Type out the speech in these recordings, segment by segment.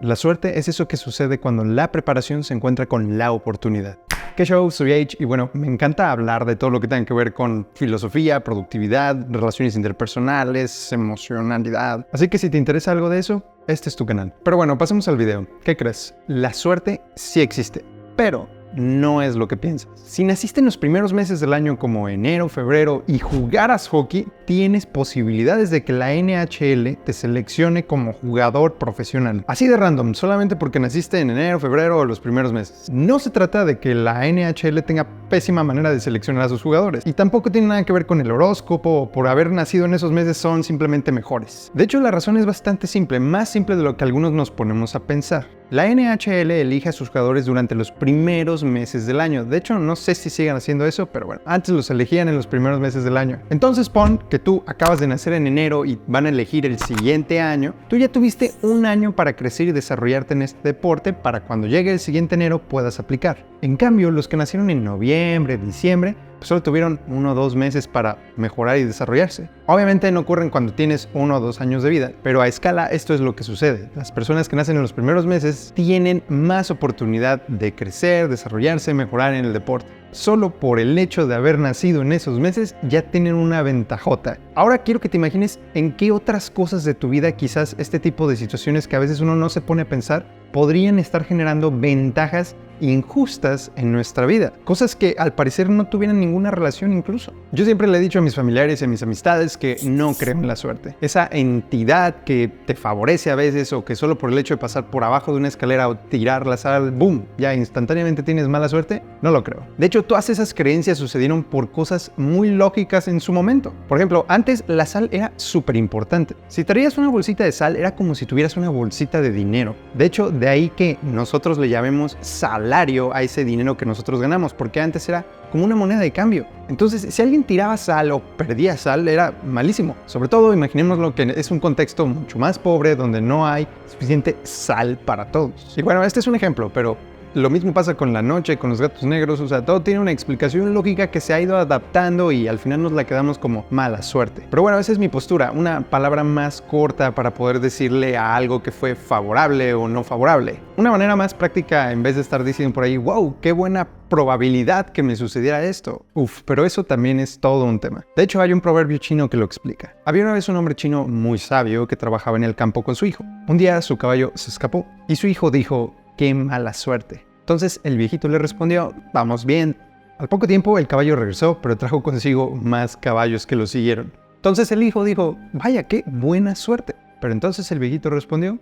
La suerte es eso que sucede cuando la preparación se encuentra con la oportunidad. ¿Qué show? Soy H y bueno, me encanta hablar de todo lo que tenga que ver con filosofía, productividad, relaciones interpersonales, emocionalidad. Así que si te interesa algo de eso, este es tu canal. Pero bueno, pasemos al video. ¿Qué crees? La suerte sí existe, pero no es lo que piensas. Si naciste en los primeros meses del año como enero, febrero y jugaras hockey, tienes posibilidades de que la NHL te seleccione como jugador profesional. Así de random, solamente porque naciste en enero, febrero o los primeros meses. No se trata de que la NHL tenga pésima manera de seleccionar a sus jugadores. Y tampoco tiene nada que ver con el horóscopo o por haber nacido en esos meses son simplemente mejores. De hecho, la razón es bastante simple, más simple de lo que algunos nos ponemos a pensar. La NHL elige a sus jugadores durante los primeros meses del año. De hecho, no sé si sigan haciendo eso, pero bueno, antes los elegían en los primeros meses del año. Entonces pon que tú acabas de nacer en enero y van a elegir el siguiente año. Tú ya tuviste un año para crecer y desarrollarte en este deporte para cuando llegue el siguiente enero puedas aplicar. En cambio, los que nacieron en noviembre, diciembre, pues solo tuvieron 1 o 2 meses para mejorar y desarrollarse. Obviamente no ocurren cuando tienes 1 o 2 años de vida, pero a escala esto es lo que sucede. Las personas que nacen en los primeros meses tienen más oportunidad de crecer, desarrollarse, mejorar en el deporte. Solo por el hecho de haber nacido en esos meses ya tienen una ventajota. Ahora quiero que te imagines en qué otras cosas de tu vida quizás este tipo de situaciones que a veces uno no se pone a pensar podrían estar generando ventajas injustas en nuestra vida. Cosas que al parecer no tuvieran ninguna relación incluso. Yo siempre le he dicho a mis familiares y a mis amistades que no creo en la suerte. Esa entidad que te favorece a veces o que solo por el hecho de pasar por abajo de una escalera o tirar la sal, ¡boom!, ya instantáneamente tienes mala suerte, no lo creo. De hecho, todas esas creencias sucedieron por cosas muy lógicas en su momento. Por ejemplo, antes la sal era súper importante. Si traías una bolsita de sal era como si tuvieras una bolsita de dinero. De hecho, de ahí que nosotros le llamemos salario a ese dinero que nosotros ganamos, porque antes era como una moneda de cambio. Entonces, si alguien tiraba sal o perdía sal, era malísimo. Sobre todo, imaginémoslo que es un contexto mucho más pobre, donde no hay suficiente sal para todos. Y bueno, este es un ejemplo, pero lo mismo pasa con la noche, con los gatos negros, o sea, todo tiene una explicación lógica que se ha ido adaptando y al final nos la quedamos como mala suerte. Pero bueno, esa es mi postura, una palabra más corta para poder decirle a algo que fue favorable o no favorable. Una manera más práctica en vez de estar diciendo por ahí, wow, qué buena probabilidad que me sucediera esto. Pero eso también es todo un tema. De hecho, hay un proverbio chino que lo explica. Había una vez un hombre chino muy sabio que trabajaba en el campo con su hijo. Un día su caballo se escapó y su hijo dijo, ¡qué mala suerte! Entonces el viejito le respondió, vamos bien. Al poco tiempo el caballo regresó, pero trajo consigo más caballos que lo siguieron. Entonces el hijo dijo, vaya, qué buena suerte. Pero entonces el viejito respondió,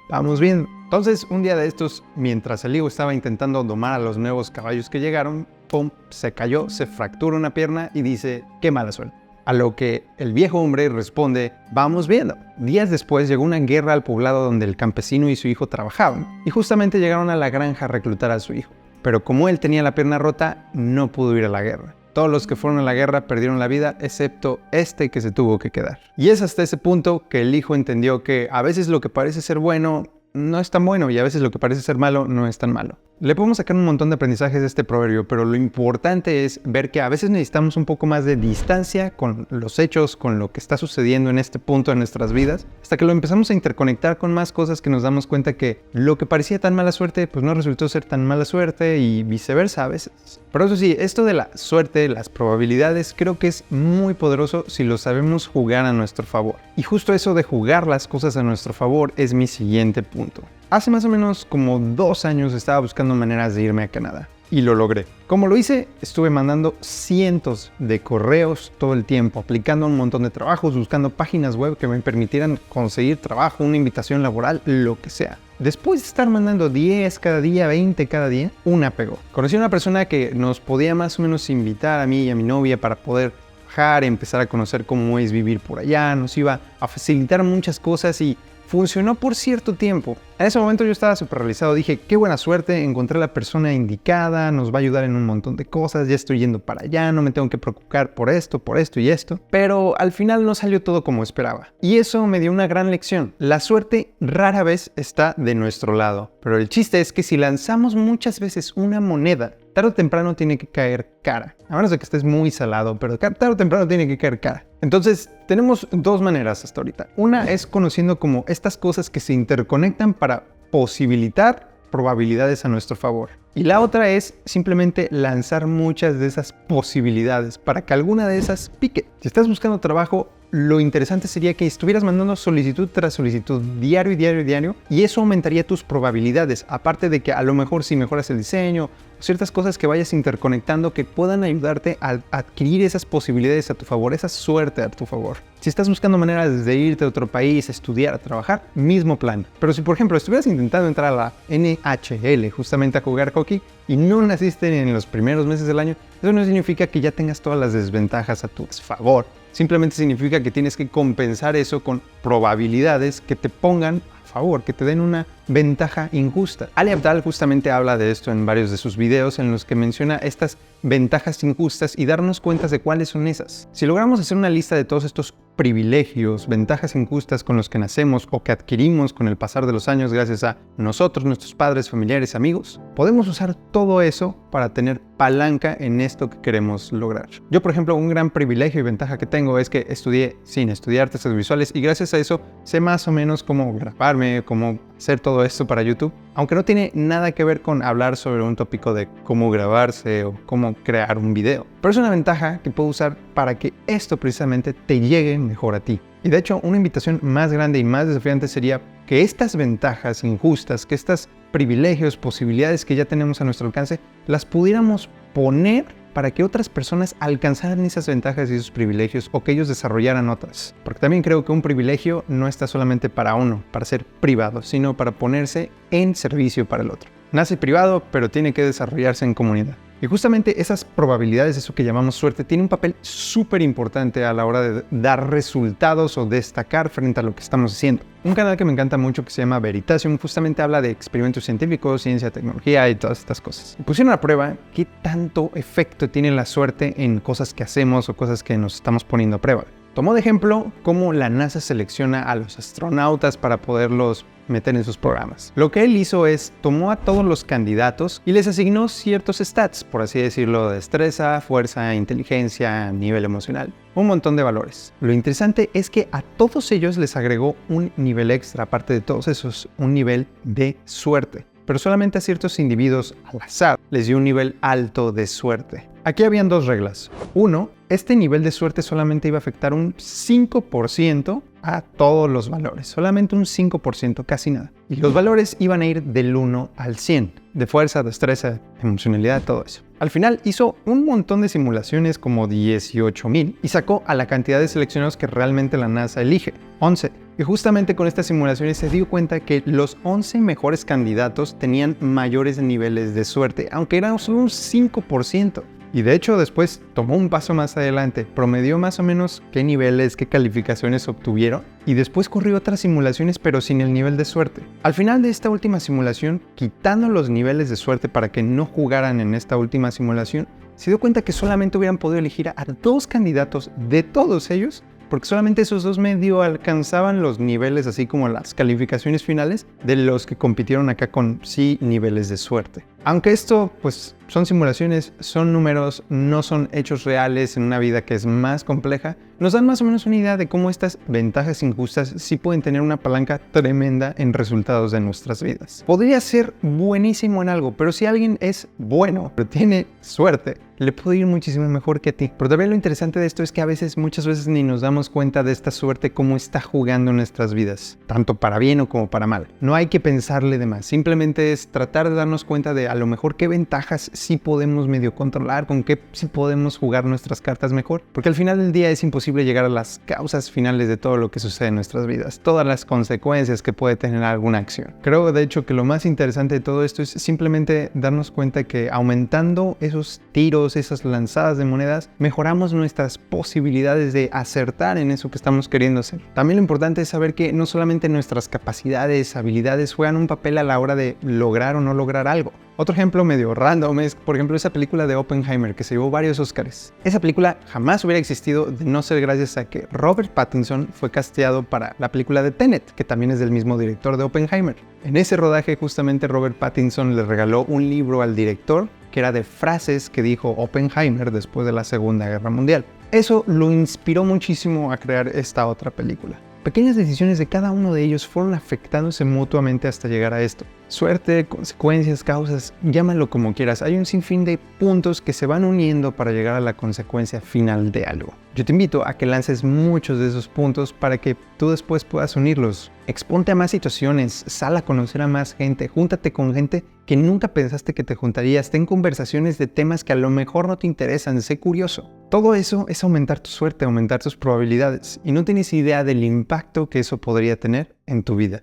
vamos bien. Entonces un día de estos, mientras el hijo estaba intentando domar a los nuevos caballos que llegaron, ¡pum!, se cayó, se fracturó una pierna y dice, qué mala suerte. A lo que el viejo hombre responde, vamos viendo. Días después llegó una guerra al poblado donde el campesino y su hijo trabajaban, y justamente llegaron a la granja a reclutar a su hijo. Pero como él tenía la pierna rota, no pudo ir a la guerra. Todos los que fueron a la guerra perdieron la vida, excepto este que se tuvo que quedar. Y es hasta ese punto que el hijo entendió que a veces lo que parece ser bueno no es tan bueno y a veces lo que parece ser malo no es tan malo. Le podemos sacar un montón de aprendizajes de este proverbio, pero lo importante es ver que a veces necesitamos un poco más de distancia con los hechos, con lo que está sucediendo en este punto de nuestras vidas, hasta que lo empezamos a interconectar con más cosas que nos damos cuenta que lo que parecía tan mala suerte, pues no resultó ser tan mala suerte y viceversa a veces. Pero eso sí, esto de la suerte, las probabilidades, creo que es muy poderoso si lo sabemos jugar a nuestro favor. Y justo eso de jugar las cosas a nuestro favor es mi siguiente punto. Hace más o menos como 2 años estaba buscando maneras de irme a Canadá y lo logré. ¿Cómo lo hice? Estuve mandando cientos de correos todo el tiempo, aplicando un montón de trabajos, buscando páginas web que me permitieran conseguir trabajo, una invitación laboral, lo que sea. Después de estar mandando 10 cada día, 20 cada día, una pegó. Conocí a una persona que nos podía más o menos invitar a mí y a mi novia para poder viajar, empezar a conocer cómo es vivir por allá, nos iba a facilitar muchas cosas y funcionó por cierto tiempo. En ese momento yo estaba súper realizado, dije, qué buena suerte, encontré a la persona indicada, nos va a ayudar en un montón de cosas, ya estoy yendo para allá, no me tengo que preocupar por esto y esto. Pero al final no salió todo como esperaba. Y eso me dio una gran lección. La suerte rara vez está de nuestro lado. Pero el chiste es que si lanzamos muchas veces una moneda, tarde o temprano tiene que caer cara. A menos de que estés muy salado, pero tarde o temprano tiene que caer cara. Entonces, tenemos 2 maneras hasta ahorita. Una es conociendo como estas cosas que se interconectan para posibilitar probabilidades a nuestro favor. Y la otra es simplemente lanzar muchas de esas posibilidades para que alguna de esas pique. Si estás buscando trabajo, lo interesante sería que estuvieras mandando solicitud tras solicitud, diario, y eso aumentaría tus probabilidades, aparte de que a lo mejor si mejoras el diseño, ciertas cosas que vayas interconectando que puedan ayudarte a adquirir esas posibilidades a tu favor, esa suerte a tu favor. Si estás buscando maneras de irte a otro país, a estudiar, a trabajar, mismo plan. Pero si por ejemplo estuvieras intentando entrar a la NHL, justamente a jugar hockey, y no naciste en los primeros meses del año, eso no significa que ya tengas todas las desventajas a tu favor. Simplemente significa que tienes que compensar eso con probabilidades que te pongan a favor, que te den una ventaja injusta. Ali Abdaal justamente habla de esto en varios de sus videos en los que menciona estas ventajas injustas y darnos cuenta de cuáles son esas. Si logramos hacer una lista de todos estos privilegios, ventajas injustas con los que nacemos o que adquirimos con el pasar de los años gracias a nosotros, nuestros padres, familiares, amigos, podemos usar todo eso para tener palanca en esto que queremos lograr. Yo, por ejemplo, un gran privilegio y ventaja que tengo es que estudié cine, estudié artes audiovisuales y gracias a eso sé más o menos cómo grabarme, cómo hacer todo esto para YouTube, aunque no tiene nada que ver con hablar sobre un tópico de cómo grabarse o cómo crear un video. Pero es una ventaja que puedo usar para que esto precisamente te llegue mejor a ti. Y de hecho, una invitación más grande y más desafiante sería que estas ventajas injustas, que estos privilegios, posibilidades que ya tenemos a nuestro alcance, las pudiéramos poner para que otras personas alcanzaran esas ventajas y esos privilegios o que ellos desarrollaran otras. Porque también creo que un privilegio no está solamente para uno, para ser privado, sino para ponerse en servicio para el otro. Nace privado, pero tiene que desarrollarse en comunidad. Y justamente esas probabilidades, eso que llamamos suerte, tiene un papel súper importante a la hora de dar resultados o destacar frente a lo que estamos haciendo. Un canal que me encanta mucho que se llama Veritasium justamente habla de experimentos científicos, ciencia, tecnología y todas estas cosas. Y pusieron a prueba qué tanto efecto tiene la suerte en cosas que hacemos o cosas que nos estamos poniendo a prueba. Tomó de ejemplo cómo la NASA selecciona a los astronautas para poderlos meter en sus programas. Lo que él hizo es, tomó a todos los candidatos y les asignó ciertos stats, por así decirlo, destreza, fuerza, inteligencia, nivel emocional, un montón de valores. Lo interesante es que a todos ellos les agregó un nivel extra, aparte de todos esos, un nivel de suerte. Pero solamente a ciertos individuos al azar les dio un nivel alto de suerte. Aquí habían dos reglas. Uno, este nivel de suerte solamente iba a afectar un 5% a todos los valores. Solamente un 5%, casi nada. Y los valores iban a ir del 1 al 100. De fuerza, destreza, emocionalidad, todo eso. Al final hizo un montón de simulaciones, como 18,000, y sacó a la cantidad de seleccionados que realmente la NASA elige, 11. Y justamente con estas simulaciones se dio cuenta que los 11 mejores candidatos tenían mayores niveles de suerte, aunque eran solo un 5%. Y de hecho después tomó un paso más adelante, promedió más o menos qué niveles, qué calificaciones obtuvieron y después corrió otras simulaciones pero sin el nivel de suerte. Al final de esta última simulación, quitando los niveles de suerte para que no jugaran en esta última simulación, se dio cuenta que solamente hubieran podido elegir a 2 candidatos de todos ellos, porque solamente esos 2 medio alcanzaban los niveles, así como las calificaciones finales de los que compitieron acá con sí niveles de suerte. Aunque esto, pues, son simulaciones, son números, no son hechos reales en una vida que es más compleja, nos dan más o menos una idea de cómo estas ventajas injustas sí pueden tener una palanca tremenda en resultados de nuestras vidas. Podría ser buenísimo en algo, pero si alguien es bueno, pero tiene suerte, le puede ir muchísimo mejor que a ti. Pero también lo interesante de esto es que muchas veces ni nos damos cuenta de esta suerte, cómo está jugando en nuestras vidas, tanto para bien o como para mal. No hay que pensarle de más, simplemente es tratar de darnos cuenta de a lo mejor qué ventajas sí podemos medio controlar, con qué sí podemos jugar nuestras cartas mejor, porque al final del día es imposible llegar a las causas finales de todo lo que sucede en nuestras vidas, todas las consecuencias que puede tener alguna acción. Creo de hecho que lo más interesante de todo esto es simplemente darnos cuenta que aumentando esos tiros, esas lanzadas de monedas, mejoramos nuestras posibilidades de acertar en eso que estamos queriendo hacer. También lo importante es saber que no solamente nuestras capacidades, habilidades juegan un papel a la hora de lograr o no lograr algo. Otro ejemplo medio random es, por ejemplo, esa película de Oppenheimer que se llevó varios Oscars. Esa película jamás hubiera existido de no ser gracias a que Robert Pattinson fue casteado para la película de Tenet, que también es del mismo director de Oppenheimer. En ese rodaje justamente Robert Pattinson le regaló un libro al director que era de frases que dijo Oppenheimer después de la Segunda Guerra Mundial. Eso lo inspiró muchísimo a crear esta otra película. Pequeñas decisiones de cada uno de ellos fueron afectándose mutuamente hasta llegar a esto. Suerte, consecuencias, causas, llámalo como quieras. Hay un sinfín de puntos que se van uniendo para llegar a la consecuencia final de algo. Yo te invito a que lances muchos de esos puntos para que tú después puedas unirlos. Exponte a más situaciones, sal a conocer a más gente, júntate con gente que nunca pensaste que te juntarías, ten conversaciones de temas que a lo mejor no te interesan, sé curioso. Todo eso es aumentar tu suerte, aumentar tus probabilidades y no tienes idea del impacto que eso podría tener en tu vida.